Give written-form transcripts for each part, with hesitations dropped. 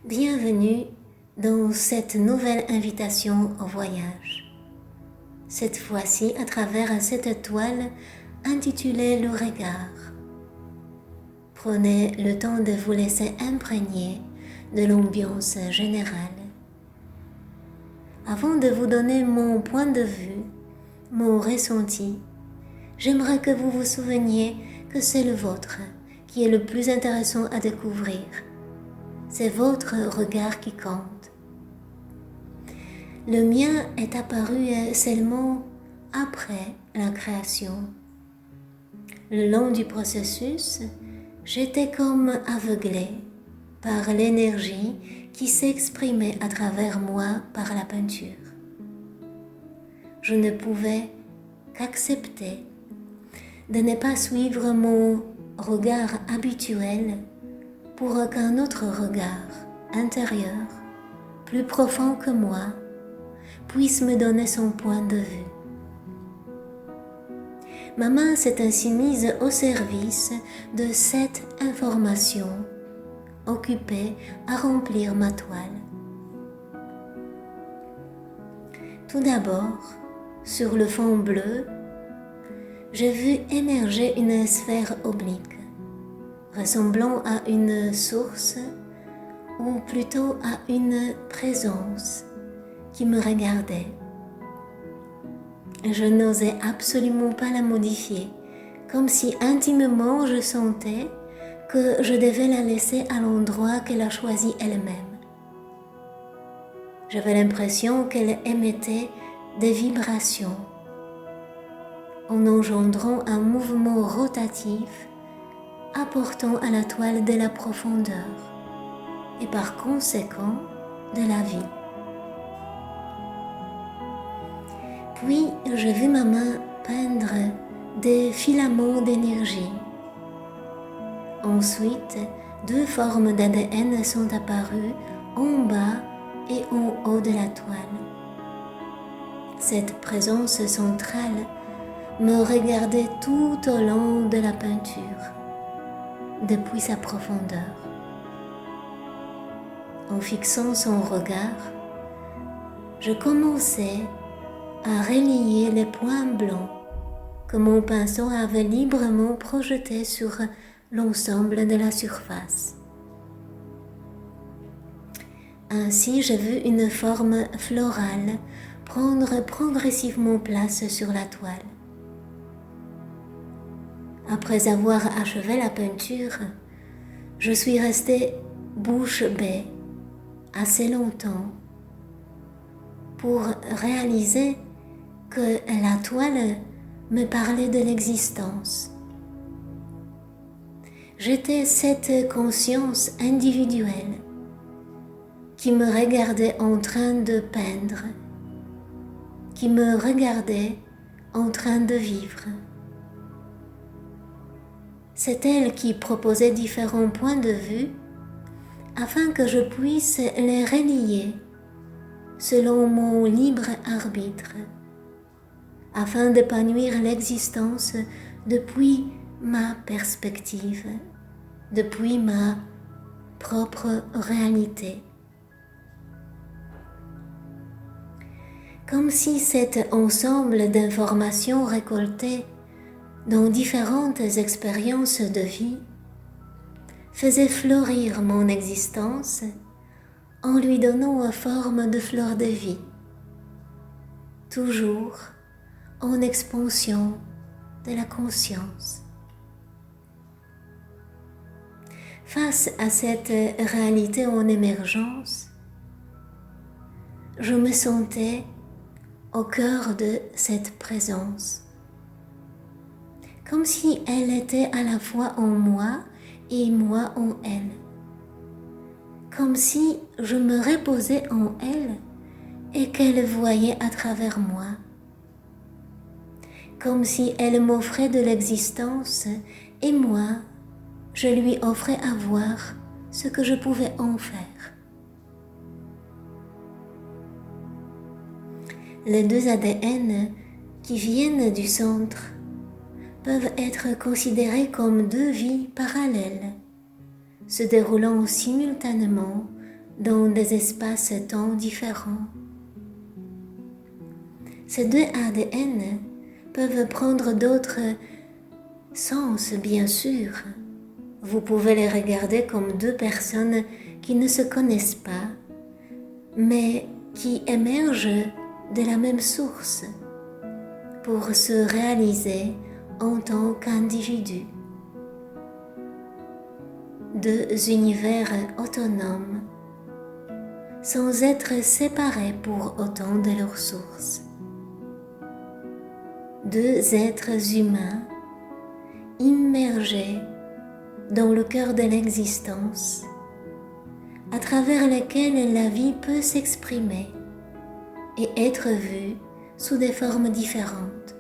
Bienvenue dans cette nouvelle invitation au voyage. Cette fois-ci à travers cette toile intitulée Le regard. Prenez le temps de vous laisser imprégner de l'ambiance générale. Avant de vous donner mon point de vue, mon ressenti, j'aimerais que vous vous souveniez que c'est le vôtre qui est le plus intéressant à découvrir. C'est votre regard qui compte. Le mien est apparu seulement après la création. Le long du processus, j'étais comme aveuglée par l'énergie qui s'exprimait à travers moi par la peinture. Je ne pouvais qu'accepter de ne pas suivre mon regard habituel pour qu'un autre regard intérieur, plus profond que moi, puisse me donner son point de vue. Ma main s'est ainsi mise au service de cette information, occupée à remplir ma toile. Tout d'abord, sur le fond bleu, j'ai vu émerger une sphère oblique, ressemblant à une source ou plutôt à une présence qui me regardait. Je n'osais absolument pas la modifier, comme si intimement je sentais que je devais la laisser à l'endroit qu'elle a choisi elle-même. J'avais l'impression qu'elle émettait des vibrations en engendrant un mouvement rotatif apportant à la toile de la profondeur et par conséquent de la vie. Puis j'ai vu ma main peindre des filaments d'énergie. Ensuite, deux formes d'ADN sont apparues en bas et en haut de la toile. Cette présence centrale me regardait tout au long de la peinture, depuis sa profondeur. En fixant son regard, je commençais à relier les points blancs que mon pinceau avait librement projetés sur l'ensemble de la surface. Ainsi, j'ai vu une forme florale prendre progressivement place sur la toile. Après avoir achevé la peinture, je suis restée bouche bée assez longtemps pour réaliser que la toile me parlait de l'existence. J'étais cette conscience individuelle qui me regardait en train de peindre, qui me regardait en train de vivre. C'est elle qui proposait différents points de vue afin que je puisse les relier selon mon libre arbitre, afin d'épanouir l'existence depuis ma perspective, depuis ma propre réalité. Comme si cet ensemble d'informations récoltées dans différentes expériences de vie faisait fleurir mon existence en lui donnant une forme de fleur de vie, toujours en expansion de la conscience. Face à cette réalité en émergence, je me sentais au cœur de cette présence, comme si elle était à la fois en moi et moi en elle, comme si je me reposais en elle et qu'elle voyait à travers moi, comme si elle m'offrait de l'existence et moi, je lui offrais à voir ce que je pouvais en faire. Les deux ADN qui viennent du centre peuvent être considérés comme deux vies parallèles, se déroulant simultanément dans des espaces-temps différents. Ces deux ADN peuvent prendre d'autres sens, bien sûr. Vous pouvez les regarder comme deux personnes qui ne se connaissent pas, mais qui émergent de la même source pour se réaliser en tant qu'individus. Deux univers autonomes, sans être séparés pour autant de leur source. Deux êtres humains immergés dans le cœur de l'existence, à travers lesquels la vie peut s'exprimer et être vue sous des formes différentes.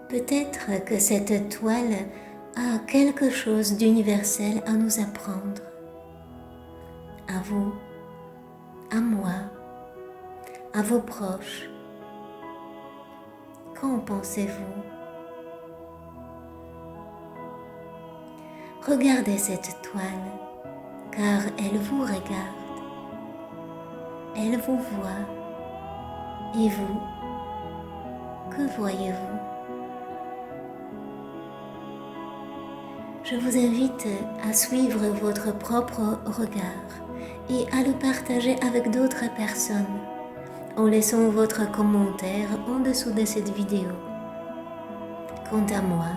Peut-être que cette toile a quelque chose d'universel à nous apprendre. À vous, à moi, à vos proches. Qu'en pensez-vous? Regardez cette toile, car elle vous regarde. Elle vous voit. Et vous, que voyez-vous? Je vous invite à suivre votre propre regard et à le partager avec d'autres personnes en laissant votre commentaire en dessous de cette vidéo. Quant à moi,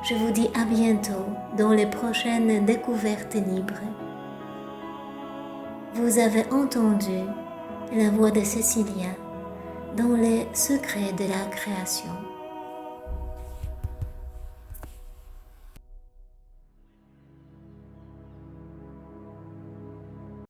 je vous dis à bientôt dans les prochaines découvertes libres. Vous avez entendu la voix de Cécilia dans les secrets de la création.